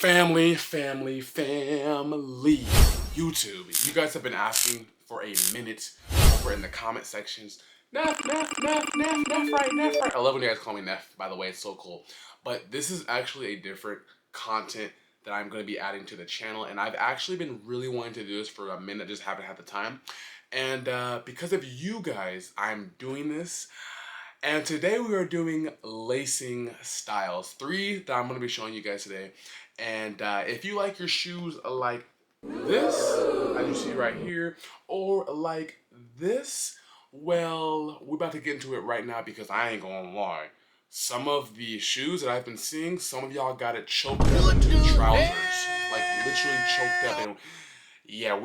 Family. YouTube. You guys have been asking for a minute over in the comment sections. Neff, right. I love when you guys call me Neff, by the way, it's so cool. But this is actually a different content that I'm going to be adding to the channel, and I've actually been really wanting to do this for a minute, just haven't had the time. And because of you guys, I'm doing this. And today we are doing lacing styles. 3 that I'm going to be showing you guys today. And if you like your shoes like this, as you see right here, or like this, well, we're about to get into it right now because I ain't gonna lie. Some of the shoes that I've been seeing, some of y'all got it choked up into trousers. Like literally choked up. And yeah,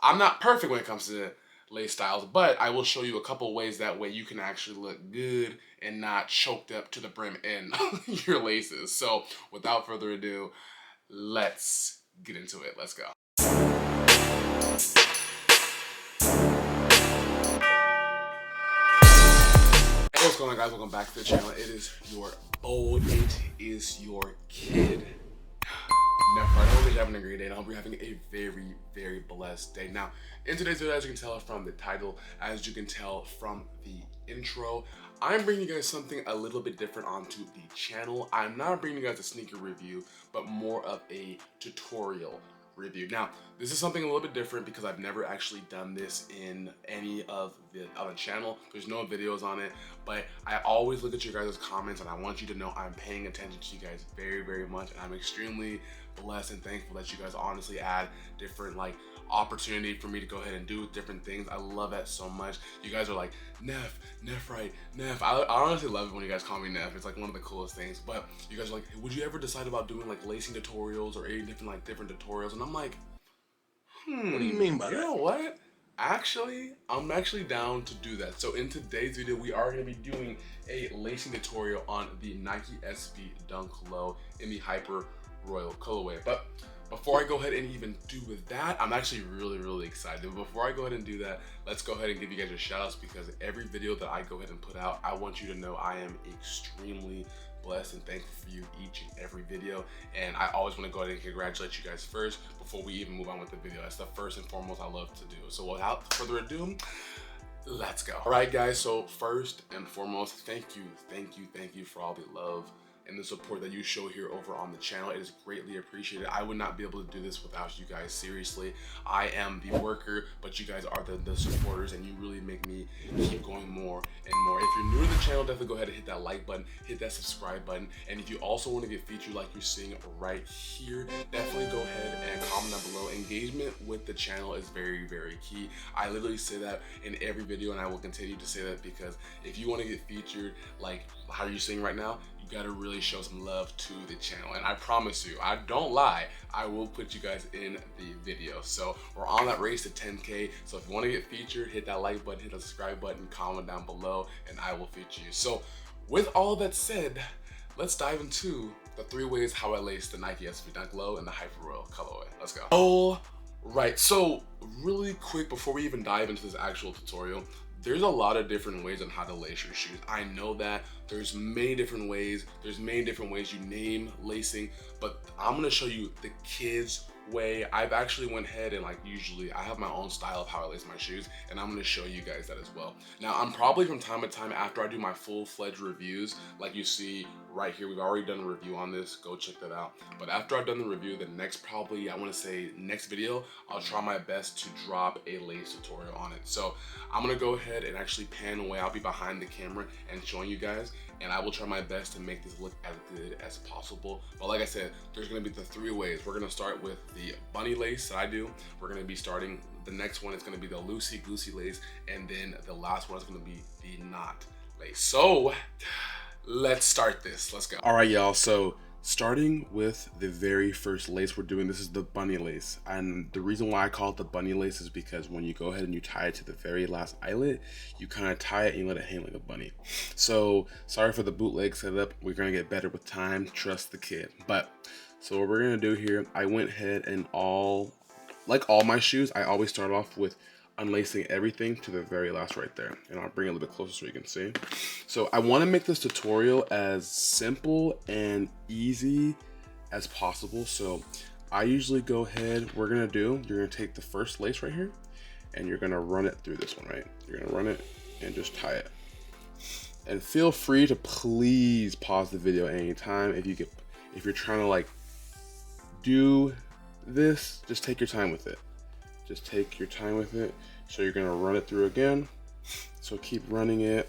I'm not perfect when it comes to lace styles, but I will show you a couple ways that way you can actually look good and not choked up to the brim in your laces. So without further ado, let's get into it. Let's go. Hey, what's going on, guys? Welcome back to the channel. It is your it is your kid. Never. I hope you're having a great day, and I hope you're having a very, very blessed day. Now, in today's video, as you can tell from the title, as you can tell from the intro, I'm bringing you guys something a little bit different onto the channel. I'm not bringing you guys a sneaker review, but more of a tutorial review. Now, this is something a little bit different because I've never actually done this in any of the other channel. There's no videos on it, but I always look at your guys' comments, and I want you to know I'm paying attention to you guys very, very much, and I'm extremely blessed and thankful that you guys honestly add different opportunity for me to go ahead and do different things. I love that so much. You guys are like, Neff right, Neff. I honestly love it when you guys call me Neff. It's like one of the coolest things. But you guys are like, hey, would you ever decide about doing like lacing tutorials or any different tutorials? And I'm like, what do you mean by that? You know what? Actually, I'm actually down to do that. So in today's video, we are going to be doing a lacing tutorial on the Nike SB Dunk Low in the Hyper Royal colorway. But before I go ahead and even do with that, I'm actually really excited. But before I go ahead and do that, let's go ahead and give you guys your shout outs, because every video that I go ahead and put out, I want you to know I am extremely blessed and thankful for you each and every video. And I always want to go ahead and congratulate you guys first before we even move on with the video. That's the first and foremost I love to do. So without further ado, let's go. All right, guys, so first and foremost, thank you for all the love and the support that you show here over on the channel. It is greatly appreciated. I would not be able to do this without you guys. Seriously, I am the worker, but you guys are the supporters, and you really make me keep going more and more. If you're new to the channel, definitely go ahead and hit that like button, hit that subscribe button, and if you also want to get featured like you're seeing right here, definitely go ahead and comment down below. Engagement with the channel is very key. I literally say that in every video, and I will continue to say that, because if you want to get featured like how you're seeing right now, you gotta really show some love to the channel. And I promise you, I don't lie, I will put you guys in the video. So we're on that race to 10K. So if you want to get featured, hit that like button, hit the subscribe button, comment down below, and I will feature you. So with all that said, let's dive into the 3 ways how I lace the Nike SB Dunk Low in the Hyper Royal colorway. Let's go. All right, so really quick before we even dive into this actual tutorial, there's a lot of different ways on how to lace your shoes. I know that there's many different ways. There's many different ways you name lacing, but I'm gonna show you the kids' way. I've actually went ahead and usually I have my own style of how I lace my shoes, and I'm gonna show you guys that as well. Now, I'm probably from time to time, after I do my full-fledged reviews, like you see right here, we've already done a review on this, go check that out. But after I've done the review, the next next video, I'll try my best to drop a lace tutorial on it. So I'm gonna go ahead and actually pan away. I'll be behind the camera and showing you guys, and I will try my best to make this look as good as possible. But like I said, there's gonna be the 3 ways. We're gonna start with the bunny lace that I do. We're gonna be starting, the next one is gonna be the loosey-goosey lace, and then the last one is gonna be the knot lace. So let's start this, let's go. All right, y'all, so starting with the very first lace we're doing, this is the bunny lace. And the reason why I call it the bunny lace is because when you go ahead and you tie it to the very last eyelet, you kind of tie it and you let it hang like a bunny. So sorry for the bootleg setup. We're gonna get better with time, trust the kid. But so what we're gonna do here, I went ahead and like all my shoes, I always start off with unlacing everything to the very last right there. And I'll bring it a little bit closer so you can see. So I want to make this tutorial as simple and easy as possible. So I usually go ahead, you're gonna take the first lace right here and you're gonna run it through this one, right? You're gonna run it and just tie it. And feel free to please pause the video at any time. If you're trying to like do this, just take your time with it. Just take your time with it. So you're gonna run it through again. So keep running it.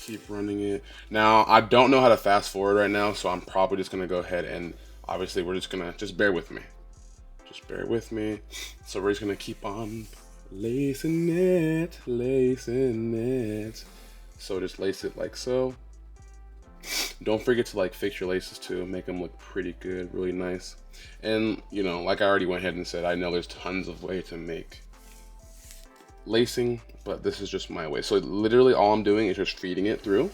Keep running it. Now, I don't know how to fast forward right now, so I'm probably just gonna go ahead and obviously we're just gonna, just bear with me. Just bear with me. So we're just gonna keep on lacing it, lacing it. So just lace it like so. Don't forget to like fix your laces too, make them look pretty good, really nice. And you know, like I already went ahead and said, I know there's tons of ways to make lacing, but this is just my way. So literally all I'm doing is just feeding it through.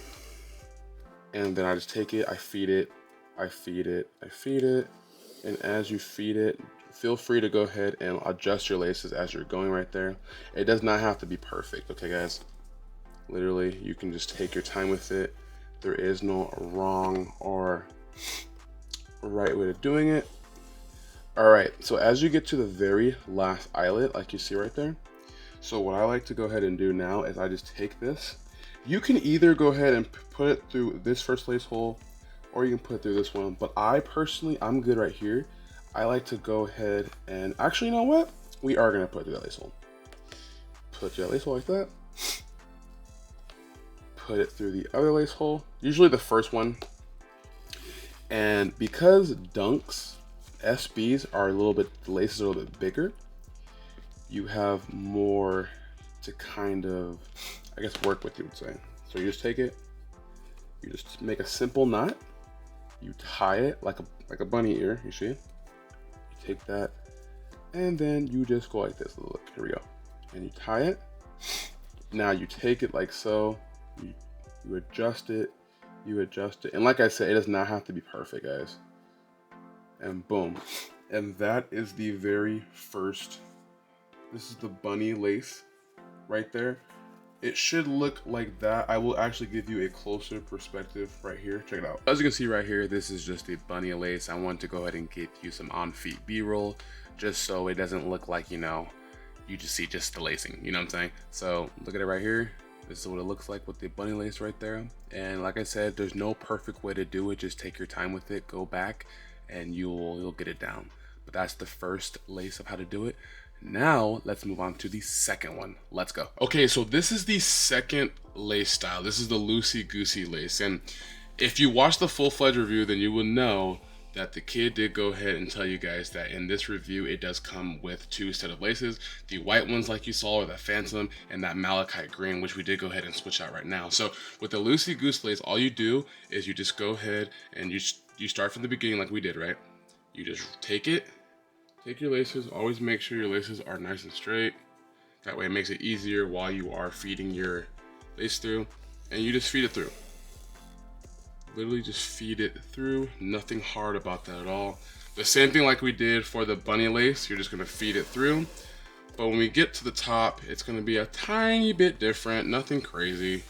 And then I just take it, I feed it, I feed it, I feed it. And as you feed it, feel free to go ahead and adjust your laces as you're going right there. It does not have to be perfect, okay guys? Literally, you can just take your time with it. There is no wrong or right way of doing it. All right, so as you get to the very last eyelet, like you see right there, so what I like to go ahead and do now is I just take this. You can either go ahead and put it through this first lace hole, or you can put it through this one, but I personally, I'm good right here. I like to go ahead and, actually, you know what? We are gonna put it through that lace hole. Put it through that lace hole like that. Put it through the other lace hole, usually the first one. And because dunks, SBs are the laces are a little bit bigger, you have more to kind of, I guess, work with, you would say. So you just take it, you just make a simple knot, you tie it like a bunny ear, you see? You take that, and then you just go like this. Look, here we go. And you tie it. Now you take it like so, you adjust it, and like I said, it does not have to be perfect, guys. And boom. And that is the very first, this is the bunny lace right there. It should look like that. I will actually give you a closer perspective right here. Check it out. As you can see right here, this is just a bunny lace. I want to go ahead and give you some on-feet B-roll, just so it doesn't look like, you know, you just see just the lacing, you know what I'm saying? So look at it right here. This is what it looks like with the bunny lace right there. And like I said, there's no perfect way to do it. Just take your time with it, go back, and you'll get it down. But that's the first lace of how to do it. Now let's move on to the second one. Let's go. Okay, so this is the second lace style. This is the loosey goosey lace. And if you watch the full-fledged review, then you will know that the kid did go ahead and tell you guys that in this review, it does come with two set of laces. The white ones like you saw, or the Phantom, and that Malachite green, which we did go ahead and switch out right now. So with the loosey goose lace, all you do is you just go ahead and you start from the beginning like we did, right? You just take it, take your laces, always make sure your laces are nice and straight. That way it makes it easier while you are feeding your lace through, and you just feed it through. Literally just feed it through, nothing hard about that at all. The same thing like we did for the bunny lace, you're just gonna feed it through. But when we get to the top, it's gonna be a tiny bit different, nothing crazy.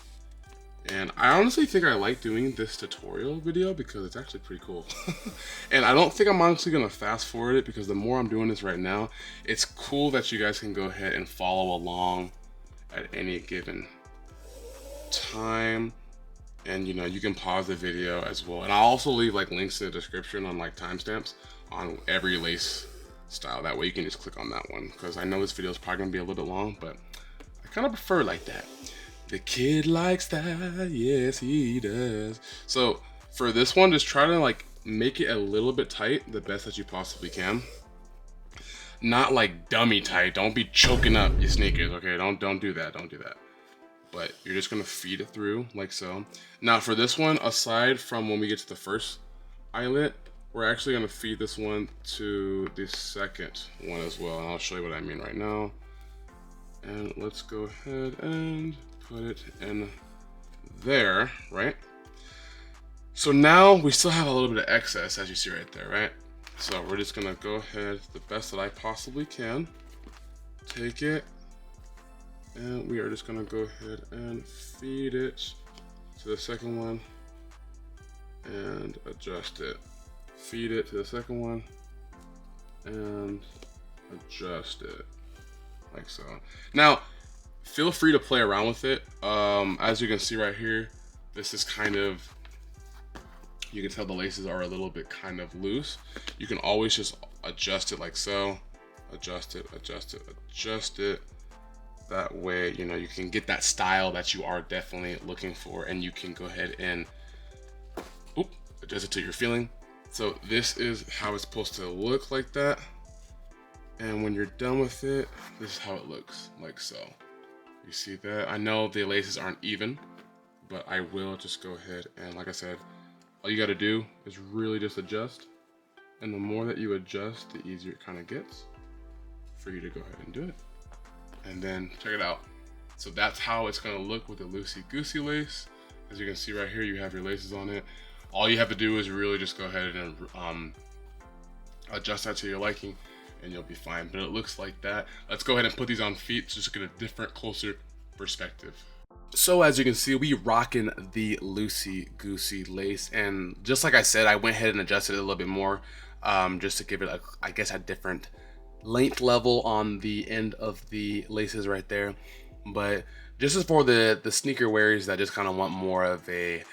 And I honestly think I like doing this tutorial video because it's actually pretty cool. And I don't think I'm honestly gonna fast forward it, because the more I'm doing this right now, it's cool that you guys can go ahead and follow along at any given time. And you know, you can pause the video as well. And I'll also leave like links in the description on like timestamps on every lace style. That way you can just click on that one, because I know this video is probably gonna be a little bit long, but I kind of prefer it like that. The kid likes that, yes he does. So for this one, just try to like make it a little bit tight, the best that you possibly can. Not like dummy tight. Don't be choking up your sneakers, okay? Don't do that. Don't do that. But you're just gonna feed it through like so. Now for this one, aside from when we get to the first eyelet, we're actually gonna feed this one to the second one as well. And I'll show you what I mean right now. And let's go ahead and put it in there, right? So now we still have a little bit of excess, as you see right there, right? So we're just gonna go ahead the best that I possibly can, take it, and we are just gonna go ahead and feed it to the second one and adjust it. feed it to the second one and adjust it like so. Now, feel free to play around with it. As you can see right here, this is kind of, you can tell the laces are a little bit kind of loose. You can always just adjust it like so. Adjust it, adjust it, adjust it. That way, you know, you can get that style that you are definitely looking for, and you can go ahead and adjust it to your feeling. So this is how it's supposed to look, like that. And when you're done with it, this is how it looks, like so. You see that? I know the laces aren't even, but I will just go ahead and, like I said, all you gotta do is really just adjust. And the more that you adjust, the easier it kind of gets for you to go ahead and do it. And then check it out. So that's how it's gonna look with the loosey-goosey lace. As you can see right here, you have your laces on it. All you have to do is really just go ahead and adjust that to your liking, and you'll be fine. But it looks like that. Let's go ahead and put these on feet to just get a different, closer perspective. So as you can see, we rocking the loosey-goosey lace, and just like I said, I went ahead and adjusted it a little bit more, just to give it, I guess, a different length level on the end of the laces right there. But just as for the sneaker wearers that just kind of want more of a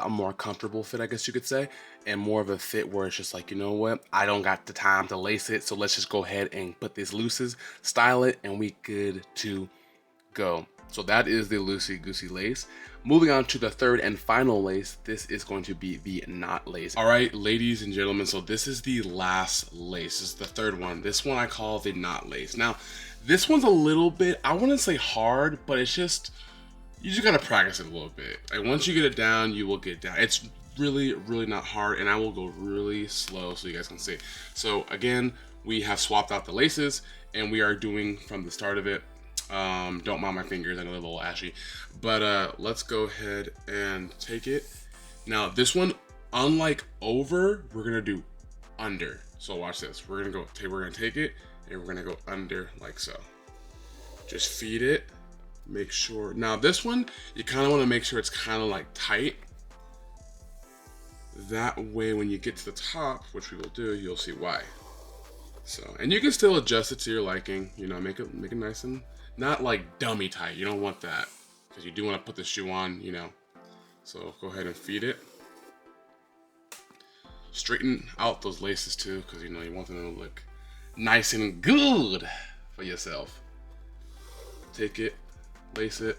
more comfortable fit, I guess you could say, and more of a fit where it's just like, you know what, I don't got the time to lace it, so let's just go ahead and put these looses, style it, and we good to go. So that is the loosey-goosey lace. Moving on to the third and final lace, this is going to be the knot lace. All right, ladies and gentlemen, so this is the last lace. This is the third one. This one I call the knot lace. Now, this one's a little bit, I wouldn't say hard, but it's just, you just gotta practice it a little bit. Like, once you get it down, you will get down. It's really, really not hard, and I will go really slow so you guys can see. So again, we have swapped out the laces, and we are doing from the start of it. Don't mind my fingers, I know they're a little ashy, but let's go ahead and take it. Now this one, unlike over, we're gonna do under. So watch this. We're gonna take it and we're gonna go under like so. Just feed it. Make sure. Now this one, you kind of want to make sure it's kind of like tight. That way, when you get to the top, which we will do, you'll see why. So, and you can still adjust it to your liking. You know, make it nice and not like dummy tight. You don't want that, because you do want to put the shoe on, you know. So go ahead and feed it. Straighten out those laces too, because you know you want them to look nice and good for yourself. Take it, lace it.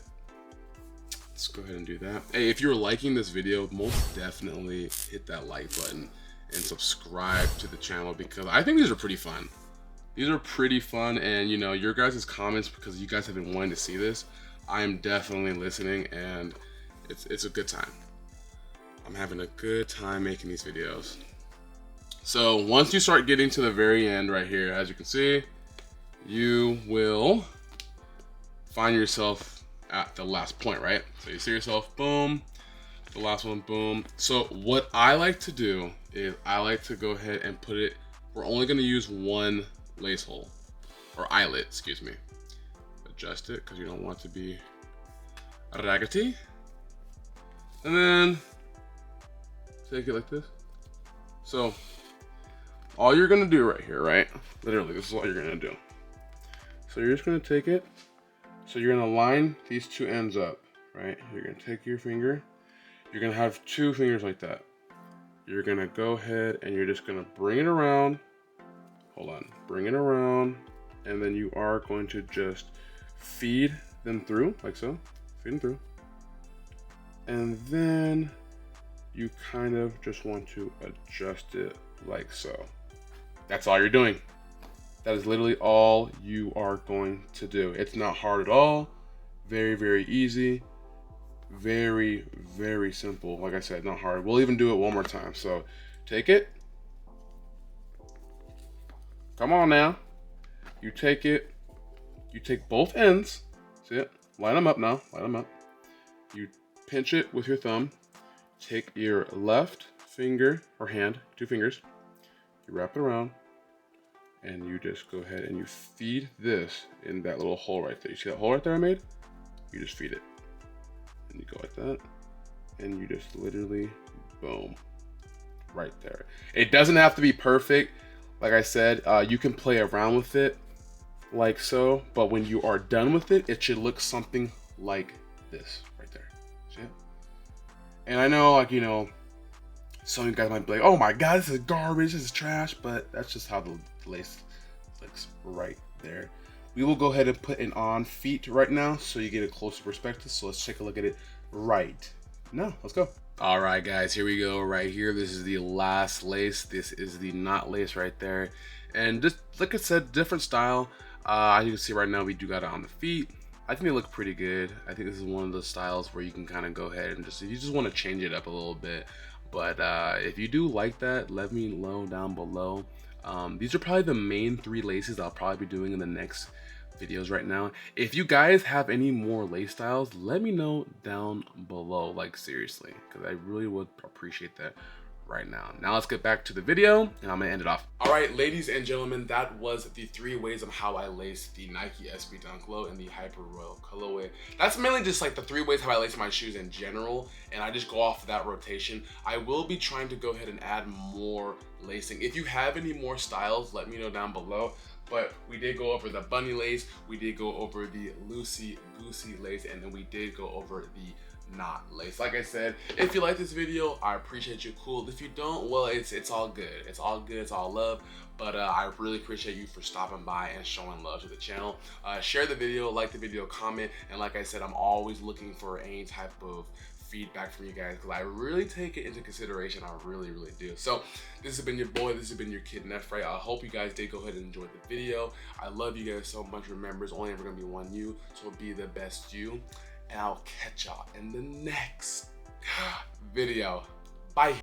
Let's go ahead and do that. Hey, if you're liking this video, most definitely hit that like button and subscribe to the channel, because I think these are pretty fun. These are pretty fun, and you know, your guys' comments, because you guys have been wanting to see this, I am definitely listening, and it's a good time. I'm having a good time making these videos. So once you start getting to the very end right here, as you can see, you will find yourself at the last point, right? So you see yourself, boom, the last one, boom. So what I like to do is I like to go ahead and put it, we're only gonna use one lace hole, or eyelet, excuse me. Adjust it, because you don't want it to be raggedy. And then take it like this. So all you're gonna do right here, right? Literally, this is what you're gonna do. So you're just gonna take it. So you're gonna line these two ends up, right? You're gonna take your finger. You're gonna have two fingers like that. You're gonna go ahead and you're just gonna bring it around. Hold on, bring it around. And then you are going to just feed them through, like so. Feed them through. And then you kind of just want to adjust it like so. That's all you're doing. That is literally all you are going to do. It's not hard at all. Very, very easy. Very, very simple. Like I said, not hard. We'll even do it one more time. So take it. Come on now. You take it. You take both ends. See it? Line them up now. Line them up. You pinch it with your thumb. Take your left finger or hand, two fingers. You wrap it around. And you just go ahead and you feed this in that little hole right there. You see that hole right there I made? You just feed it. And you go like that. And you just literally, boom. right there. It doesn't have to be perfect. Like I said, you can play around with it like so, but when you are done with it, it should look something like this right there. See it? And I know, like, you know, some of you guys might be like, oh my god, this is garbage, this is trash, but that's just how the lace looks right there. We will go ahead and put it on feet right now so you get a closer perspective. So let's take a look at it right now. Let's go. All right, guys, here we go right here. This is the last lace. This is the knot lace right there. And just like I said, different style. As you can see right now, we do got it on the feet. I think they look pretty good. I think this is one of those styles where you can kind of go ahead and just, if you just want to change it up a little bit. But if you do like that, let me know down below. These are probably the main 3 laces I'll probably be doing in the next videos right now. If you guys have any more lace styles, let me know down below, like seriously, because I really would appreciate that right now. Now let's get back to the video and I'm gonna end it off. All right, ladies and gentlemen, that was the 3 ways of how I lace the Nike SB Dunk Low in the Hyper Royal colorway. That's mainly just like the 3 ways how I lace my shoes in general, and I just go off of that rotation. I will be trying to go ahead and add more lacing. If you have any more styles, let me know down below. But we did go over the bunny lace, we did go over the loosey goosey lace, and then we did go over the knot lace. Like I said, if you like this video, I appreciate you. Cool. If you don't, well, it's all good. It's all good. It's all love. But I really appreciate you for stopping by and showing love to the channel. Share the video, like the video, comment, and like I said, I'm always looking for any type of feedback from you guys because I really take it into consideration. I really do. So this has been your boy, this has been your kid Nefray. I hope you guys did go ahead and enjoy the video. I love you guys so much. Remember, it's only ever gonna be one you, so be the best you, and I'll catch y'all in the next video. Bye.